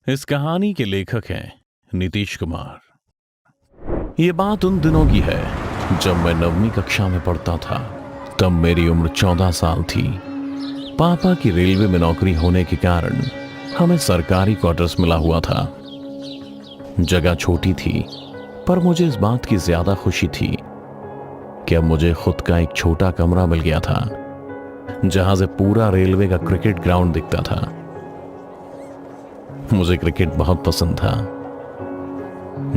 इस कहानी के लेखक हैं नीतीश कुमार। ये बात उन दिनों की है जब मैं 9वीं कक्षा में पढ़ता था। तब मेरी उम्र 14 साल थी। पापा की रेलवे में नौकरी होने के कारण हमें सरकारी क्वार्टर्स मिला हुआ था। जगह छोटी थी, पर मुझे इस बात की ज्यादा खुशी थी कि अब मुझे खुद का एक छोटा कमरा मिल गया था, जहां से पूरा रेलवे का क्रिकेट ग्राउंड दिखता था। मुझे क्रिकेट बहुत पसंद था।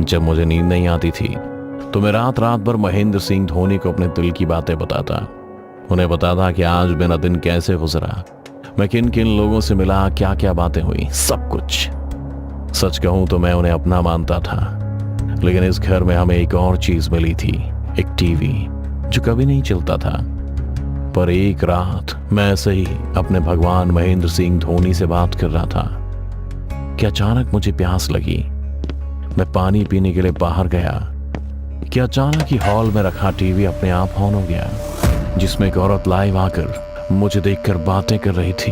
जब मुझे नींद नहीं आती थी तो मैं रात रात भर महेंद्र सिंह धोनी को अपने दिल की बातें बताता। उन्हें बताता कि आज मेरा दिन कैसे गुजरा, मैं किन किन लोगों से मिला, क्या क्या बातें हुई, सब कुछ। सच कहूं तो मैं उन्हें अपना मानता था, लेकिन इस घर में हमें एक और चीज मिली थी, एक टीवी जो कभी नहीं चलता था। पर एक रात मैं ऐसे ही अपने भगवान महेंद्र सिंह धोनी से बात कर रहा था कि अचानक मुझे प्यास लगी। मैं पानी पीने के लिए बाहर गया कि अचानक ही हॉल में रखा टीवी अपने आप ऑन हो गया, जिसमें एक औरत लाइव आकर मुझे देखकर बातें कर रही थी।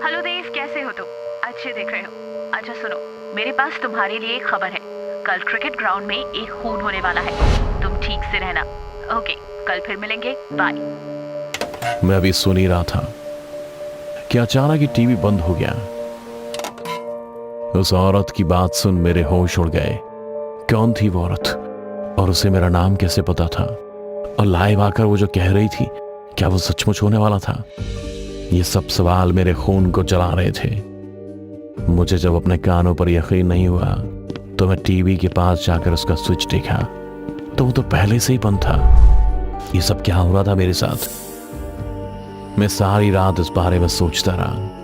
हेलो देव, कैसे हो तुम? अच्छे देख रहे हो? अच्छा सुनो, मेरे पास तुम्हारे लिए एक खबर है। कल क्रिकेट ग्राउंड में एक खून होने वाला है, तुम ठीक से रहना। ओके, कल फिर मिलेंगे, बाय। मैं अभी सुन ही रहा था कि अचानक ही टीवी बंद हो गया। उस औरत की बात सुन मेरे होश उड़ गए। कौन थी वो औरत, और उसे मेरा नाम कैसे पता था, और लाइव आकर वो जो कह रही थी, क्या वो सचमुच होने वाला था? ये सब सवाल मेरे खून को जला रहे थे। मुझे जब अपने कानों पर यकीन नहीं हुआ तो मैं टीवी के पास जाकर उसका स्विच देखा, तो वो तो पहले से ही बंद था। ये सब क्या हो रहा था मेरे साथ? मैं सारी रात इस बारे में सोचता रहा।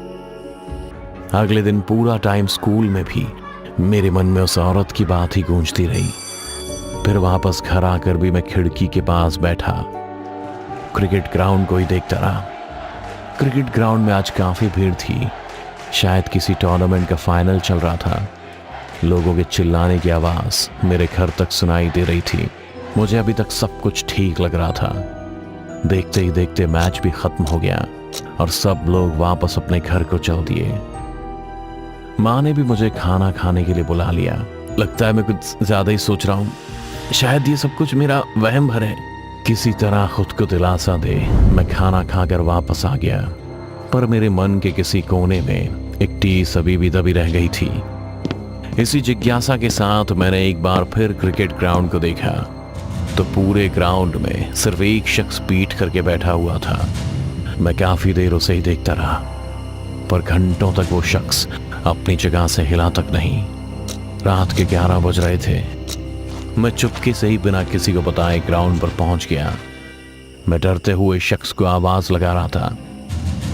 अगले दिन पूरा टाइम स्कूल में भी मेरे मन में उस औरत की बात ही गूंजती रही। फिर वापस घर आकर भी मैं खिड़की के पास बैठा, क्रिकेट ग्राउंड को ही देखता रहा। क्रिकेट ग्राउंड में आज काफी भीड़ थी। शायद किसी टूर्नामेंट का फाइनल चल रहा था। लोगों के चिल्लाने की आवाज मेरे घर तक सुनाई दे रही थी। मुझे अभी तक सब कुछ ठीक लग रहा था। देखते ही देखते मैच भी खत्म हो गया और सब लोग वापस अपने घर को चल दिए। माँ ने भी मुझे खाना खाने के लिए बुला लिया। लगता है मैं कुछ ज्यादा ही सोच रहा हूँ। शायद ये सब कुछ मेरा वहम भर है। किसी तरह खुद को दिलासा दे मैं खाना खाकर वापस आ गया, पर मेरे मन के किसी कोने में एक टीस अभी भी दबी रह गई थी। इसी जिज्ञासा के साथ मैंने एक बार फिर क्रिकेट ग्राउंड को देखा, तो पूरे ग्राउंड में सिर्फ एक शख्स पीठ करके बैठा हुआ था। मैं काफी देर उसे ही देखता रहा, पर घंटों तक वो शख्स अपनी जगह से हिला तक नहीं। रात के 11 बज रहे थे। मैं चुपके से ही बिना किसी को बताए ग्राउंड पर पहुंच गया। मैं डरते हुए शख्स को आवाज लगा रहा था,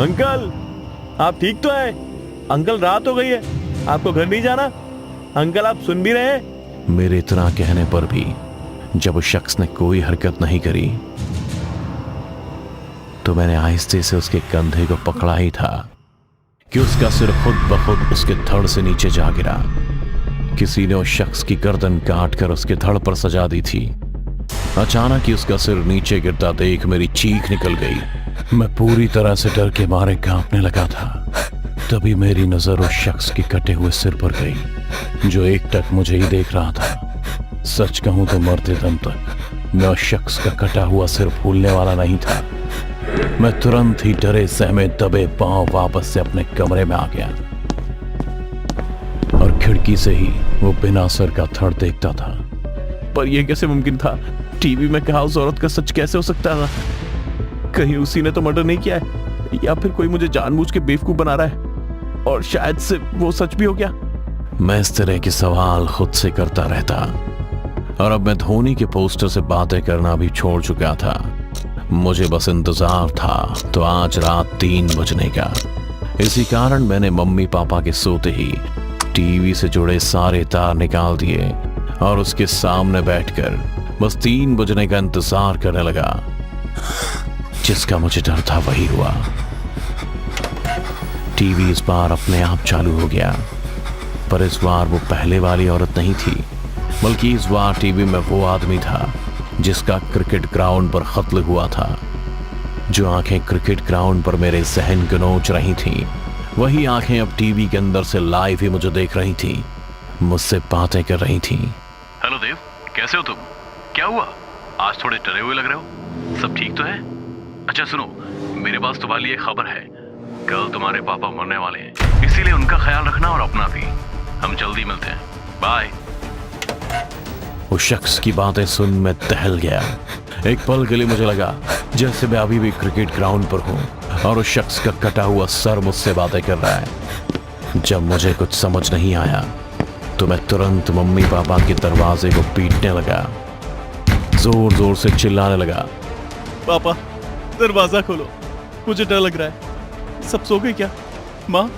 अंकल, आप ठीक तो हैं? अंकल, रात हो गई है, आपको घर नहीं जाना? अंकल, आप सुन भी रहे हैं? मेरे इतना कहने पर भी जब उस शख्स ने कोई हरकत नहीं करी, तो मैंने आहिस्ते से उसके कंधे को पकड़ा ही था कि उसका सिर खुद ब खुद उसके धड़ से नीचे जा गिरा। किसी ने उस शख्स की गर्दन काट कर उसके धड़ पर सजा दी थी। अचानक ही उसका सिर नीचे गिरता देख मेरी चीख निकल गई। मैं पूरी तरह से डर के मारे कांपने लगा था। तभी मेरी नजर उस शख्स के कटे हुए सिर पर गई, जो एकटक मुझे ही देख रहा था। सच कहूं तो मरते दम तक मैं उस शख्स का कटा हुआ सिर भूलने वाला नहीं था। मैं तुरंत ही डरे सहमे दबे पांव वापस से अपने कमरे में आ गया, और खिड़की से ही वो बिना सर का धड़ देखता था। पर यह कैसे मुमकिन था? टीवी में कहा उस औरत का सच कैसे हो सकता था? कहीं उसी ने तो मर्डर नहीं किया है, या फिर कोई मुझे जानबूझ के बेवकूफ बना रहा है और शायद से वो सच भी हो गया। मैं इस तरह के सवाल खुद से करता रहता, और अब मैं धोनी के पोस्टर से बातें करना भी छोड़ चुका था। मुझे बस इंतजार था तो आज रात 3 बजने का। इसी कारण मैंने मम्मी पापा के सोते ही टीवी से जुड़े सारे तार निकाल दिए और उसके सामने बैठकर बस 3 बजने का इंतजार करने लगा। जिसका मुझे डर था वही हुआ। टीवी इस बार अपने आप चालू हो गया, पर इस बार वो पहले वाली औरत नहीं थी, बल्कि इस बार टीवी में वो आदमी था जिसका क्रिकेट ग्राउंड पर कत्ल हुआ था। जो आंखें क्रिकेट ग्राउंड पर मेरे जहन को नोच रही थीं, वही आंखें अब टीवी के अंदर से लाइव ही मुझे देख रही थी, मुझसे बातें कर रही थी। हेलो देव, कैसे हो तुम? क्या हुआ? आज थोड़े डरे हुए लग रहे हो। सब ठीक तो है? अच्छा सुनो, मेरे पास तुम्हारे लिए खबर है। कल तुम्हारे पापा मरने वाले हैं, इसीलिए उनका ख्याल रखना और अपना भी। हम जल्दी मिलते हैं, बाय। उस शख्स की बातें सुन मैं टहल गया। एक पल के लिए मुझे लगा जैसे मैं अभी भी क्रिकेट ग्राउंड पर हूँ और उस शख्स का कटा हुआ सर मुझसे बातें कर रहा है। जब मुझे कुछ समझ नहीं आया तो मैं तुरंत मम्मी पापा के दरवाजे को पीटने लगा, जोर जोर से चिल्लाने लगा, पापा दरवाजा खोलो, मुझे डर लग रहा है। सब सो गए क्या? माँ,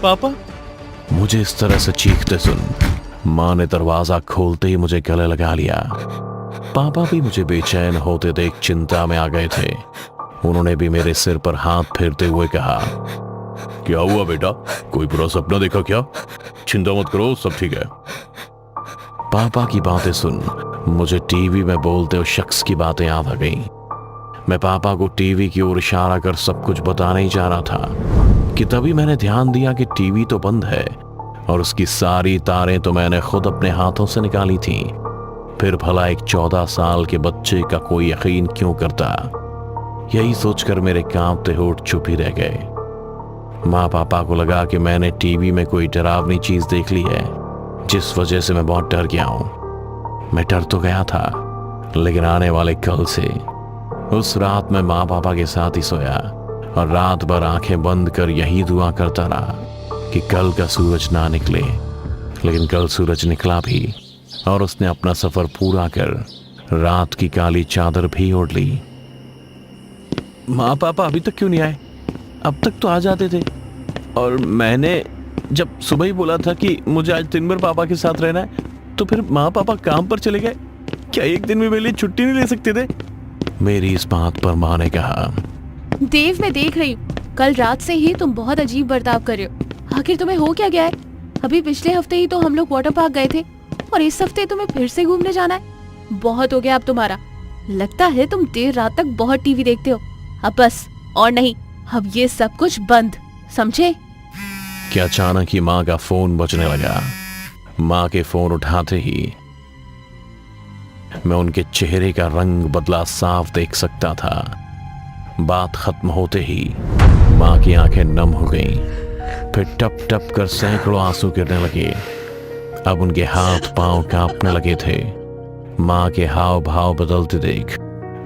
पापा? मुझे इस तरह से चीखते सुन माँ ने दरवाजा खोलते ही मुझे गले लगा लिया। पापा भी मुझे बेचैन होते देख चिंता में आ गए थे। उन्होंने भी मेरे सिर पर हाथ फेरते हुए कहा, क्या हुआ बेटा, कोई बुरा सपना देखा क्या? चिंता मत करो, सब ठीक है। पापा की बातें सुन मुझे टीवी में बोलते उस शख्स की बातें याद आ गईं। मैं पापा को टीवी की ओर इशारा कर सब कुछ बताने ही जा रहा था कि तभी मैंने ध्यान दिया कि टीवी तो बंद है और उसकी सारी तारें तो मैंने खुद अपने हाथों से निकाली थी। फिर भला एक 14 साल के बच्चे का कोई यकीन क्यों करता? यही सोचकर मेरे कांपते होठ चुप ही रह गए। माँ पापा को लगा कि मैंने टीवी में कोई डरावनी चीज देख ली है, जिस वजह से मैं बहुत डर गया हूं। मैं डर तो गया था, लेकिन आने वाले कल से उस रात मैं माँ पापा के साथ ही सोया और रात भर आंखें बंद कर यही दुआ करता रहा कि कल का सूरज ना निकले। लेकिन कल सूरज निकला भी और उसने अपना सफर पूरा कर रात की काली चादर भी ओढ़ ली। माँ पापा अभी तक क्यों नहीं आए? अब तक तो आ जाते थे। और मैंने जब सुबह ही बोला था कि मुझे आज दिन भर पापा के साथ रहना है, तो फिर माँ पापा काम पर चले गए। क्या एक दिन में मेरे लिए छुट्टी नहीं ले सकते थे? मेरी इस बात पर माँ ने कहा, देव मैं देख रही हूँ, कल रात से ही तुम बहुत अजीब बर्ताव कर रहे हो। आखिर तुम्हें हो क्या गया है? अभी पिछले हफ्ते ही तो हम लोग वाटर पार्क गए थे और इस हफ्ते तुम्हें फिर से घूमने जाना है। बहुत हो गया अब तुम्हारा। लगता है तुम देर रात तक बहुत टीवी देखते हो। अब बस, और नहीं, अब ये सब कुछ बंद, समझे? कि अचानक ही माँ का फोन बजने लगा। माँ के फोन उठाते ही मैं उनके चेहरे का रंग बदला साफ देख सकता था। बात खत्म होते ही माँ की आंखें नम हो गईं, फिर टप टप कर सैकड़ों आंसू गिरने लगे। अब उनके हाथ पांव कांपने लगे थे। माँ के हाव भाव बदलते देख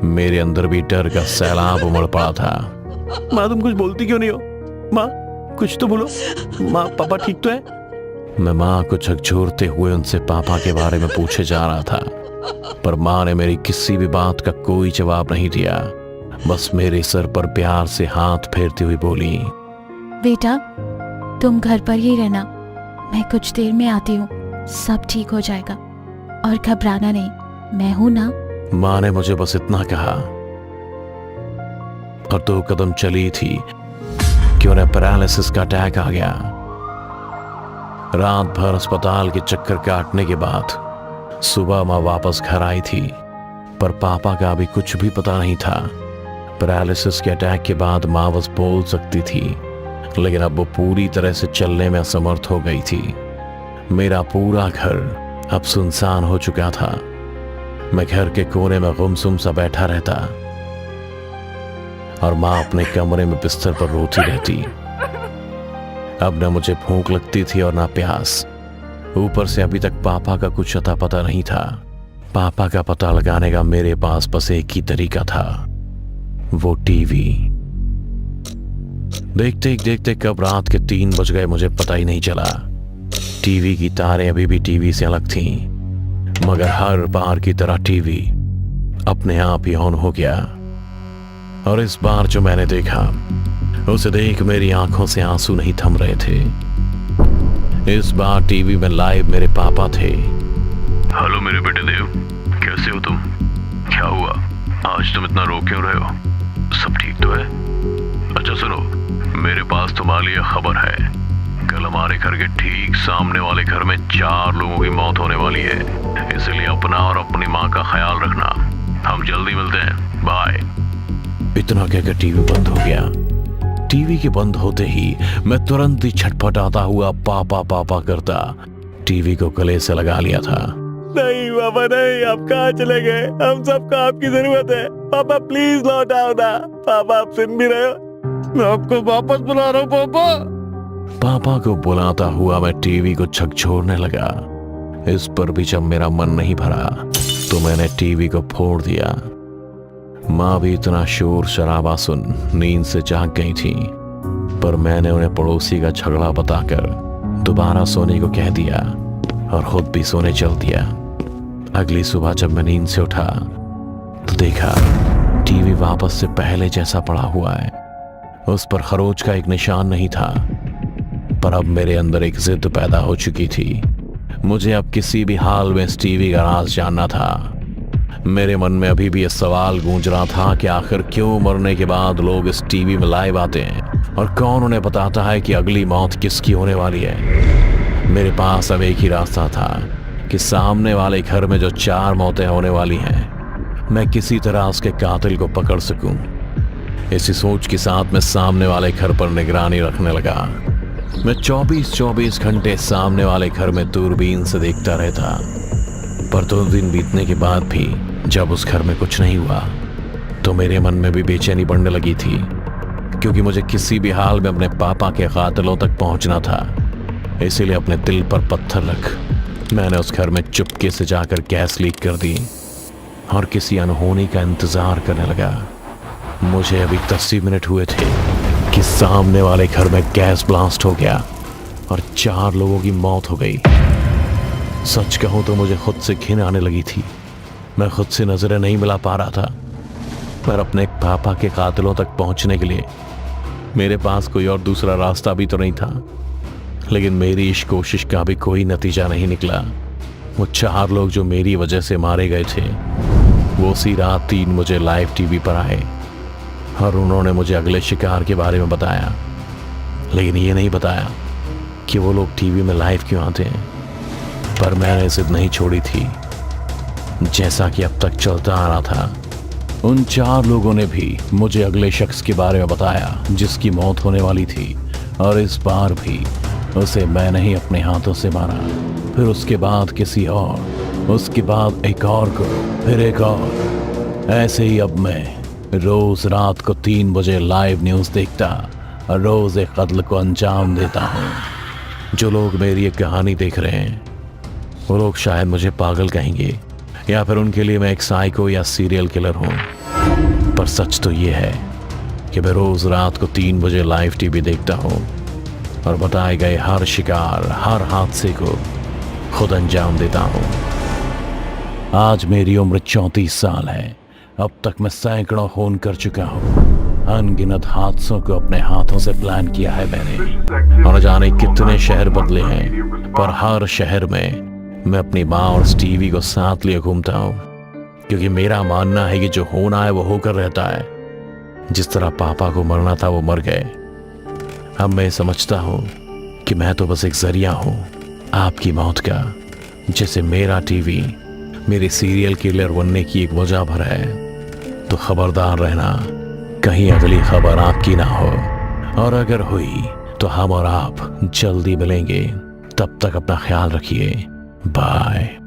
मेरे अंदर भी डर का सैलाब उमड़ पड़ा था। माँ तुम कुछ बोलती क्यों नहीं हो? माँ कुछ तो बोलो। माँ पापा ठीक तो है? मैं माँ को झकझोरते हुए उनसे पापा के बारे में पूछे जा रहा था, पर माँ ने मेरी किसी भी बात का कोई जवाब नहीं दिया। बस मेरे सर पर प्यार से हाथ फेरती हुई बोली, बेटा तुम घर पर ही रहना, मैं कुछ देर में आती हूँ, सब ठीक हो जाएगा और घबराना नहीं, मैं हूं ना। माँ ने मुझे बस इतना कहा और 2 कदम चली थी कि उन्हें पैरालिसिस का अटैक आ गया। रात भर अस्पताल के चक्कर काटने के बाद सुबह माँ वापस घर आई थी, पर पापा का अभी कुछ भी पता नहीं था। पैरालिसिस के अटैक के बाद माँ बस बोल सकती थी, लेकिन अब वो पूरी तरह से चलने में असमर्थ हो गई थी। मेरा पूरा घर अब सुनसान हो चुका था। मैं घर के कोने में गुमसुम सा बैठा रहता और माँ अपने कमरे में बिस्तर पर रोती रहती। अब न मुझे भूख लगती थी और ना प्यास। ऊपर से अभी तक पापा का कुछ अता पता नहीं था। पापा का पता लगाने का मेरे पास बस एक ही तरीका था, वो टीवी। देखते ही देखते कब रात के 3 बज गए मुझे पता ही नहीं चला। टीवी की तारें अभी भी टीवी से अलग थीं, मगर हर बार की तरह टीवी अपने आप ही ऑन हो गया। और इस बार जो मैंने देखा, उसे देख मेरी आंखों से आंसू नहीं थम रहे थे। इस बार टीवी में लाइव मेरे पापा थे। हेलो मेरे बेटे देव, कैसे हो तुम? क्या हुआ, आज तुम इतना रो क्यों रहे हो? सब ठीक तो है? अच्छा सुनो, मेरे पास तुम्हारे लिए खबर है। कल हमारे घर के ठीक सामने वाले घर में 4 लोगों की मौत होने वाली है, इसलिए अपना और अपनी माँ का ख्याल रखना। हम जल्दी मिलते हैं, बाय। इतना कहकर टीवी बंद हो गया। टीवी के बंद होते ही मैं तुरंत ही छटपटाता हुआ पापा पापा करता टीवी को गले से लगा लिया था। नहीं पापा नहीं, आप कहाँ चले गए? हम सबको आपकी जरूरत है पापा, प्लीज लौट आओ ना। पापा आप सुन भी रहे हो? मैं आपको वापस बुला रहा हूँ पापा। पापा को बुलाता हुआ मैं टीवी को झकझोरने लगा। इस पर भी जब मेरा मन नहीं भरा तो मैंने टीवी को फोड़ दिया। माँ भी इतना शोर शराबा सुन नींद से जाग गई थी, पर मैंने उन्हें पड़ोसी का झगड़ा बताकर दोबारा सोने को कह दिया और खुद भी सोने चल दिया। अगली सुबह जब मैं नींद से उठा तो देखा टीवी वापस से पहले जैसा पड़ा हुआ है। उस पर खरोच का एक निशान नहीं था, पर अब मेरे अंदर एक जिद पैदा हो चुकी थी। मुझे अब किसी भी हाल में इस टीवी का राज जानना था। मेरे मन में अभी भी यह सवाल गूंज रहा था कि आखिर क्यों मरने के बाद लोग इस टीवी में लाइव आते हैं और कौन उन्हें बताता है कि अगली मौत किसकी होने वाली है। मेरे पास अब एक ही रास्ता था कि सामने वाले घर में जो 4 मौतें होने वाली हैं, मैं किसी तरह उसके कातिल को पकड़ सकूं। इसी सोच के साथ मैं सामने वाले घर पर निगरानी रखने लगा। मैं 24 घंटे सामने वाले घर में दूरबीन से देखता रहता, पर 2 दिन बीतने के बाद भी जब उस घर में कुछ नहीं हुआ तो मेरे मन में भी बेचैनी बढ़ने लगी थी, क्योंकि मुझे किसी भी हाल में अपने पापा के कातिलों तक पहुंचना था। इसीलिए अपने दिल पर पत्थर रख मैंने उस घर में चुपके से जाकर गैस लीक कर दी और किसी अनहोनी का इंतजार करने लगा। मुझे अभी 10 मिनट हुए थे कि सामने वाले घर में गैस ब्लास्ट हो गया और 4 लोगों की मौत हो गई। सच कहूं तो मुझे खुद से घिन आने लगी थी। मैं खुद से नजरें नहीं मिला पा रहा था, पर अपने पापा के कातिलों तक पहुंचने के लिए मेरे पास कोई और दूसरा रास्ता भी तो नहीं था। लेकिन मेरी इस कोशिश का भी कोई नतीजा नहीं निकला। वो 4 लोग जो मेरी वजह से मारे गए थे, वो उसी रात 3 मुझे लाइव टीवी पर आए और उन्होंने मुझे अगले शिकार के बारे में बताया। लेकिन ये नहीं बताया कि वो लोग टीवी में लाइव क्यों आते हैं। पर मैंने जिद नहीं छोड़ी थी। जैसा कि अब तक चलता आ रहा था, उन 4 लोगों ने भी मुझे अगले शख्स के बारे में बताया जिसकी मौत होने वाली थी, और इस बार भी उसे मैंने ही अपने हाथों से मारा। फिर उसके बाद किसी और, उसके बाद एक और को, फिर एक और। ऐसे ही अब मैं रोज रात को 3 बजे लाइव न्यूज़ देखता और रोज एक कत्ल को अंजाम देता हूँ। जो लोग मेरी ये कहानी देख रहे हैं वो लोग शायद मुझे पागल कहेंगे, या फिर उनके लिए मैं एक साइको या सीरियल किलर हूँ। पर सच तो ये है कि मैं रोज रात को 3 बजे लाइव टीवी देखता हूँ और बताए गए हर शिकार, हर हादसे को खुद अंजाम देता हूँ। आज मेरी उम्र 34 साल है। अब तक मैं सैकड़ों खून कर चुका हूँ। अनगिनत हादसों को अपने हाथों से प्लान किया है मैंने, और जाने कितने शहर बदले हैं, पर हर शहर में मैं अपनी माँ और टीवी को साथ लिए घूमता हूँ, क्योंकि मेरा मानना है कि जो होना है वो होकर रहता है। जिस तरह पापा को मरना था वो मर गए। अब मैं समझता हूँ कि मैं तो बस एक जरिया हूँ आपकी मौत का, जैसे मेरा टीवी मेरे सीरियल किलर बनने की एक वजह भर है। तो खबरदार रहना, कहीं अगली खबर आपकी ना हो, और अगर हुई तो हम और आप जल्दी मिलेंगे। तब तक अपना ख्याल रखिए। बाय।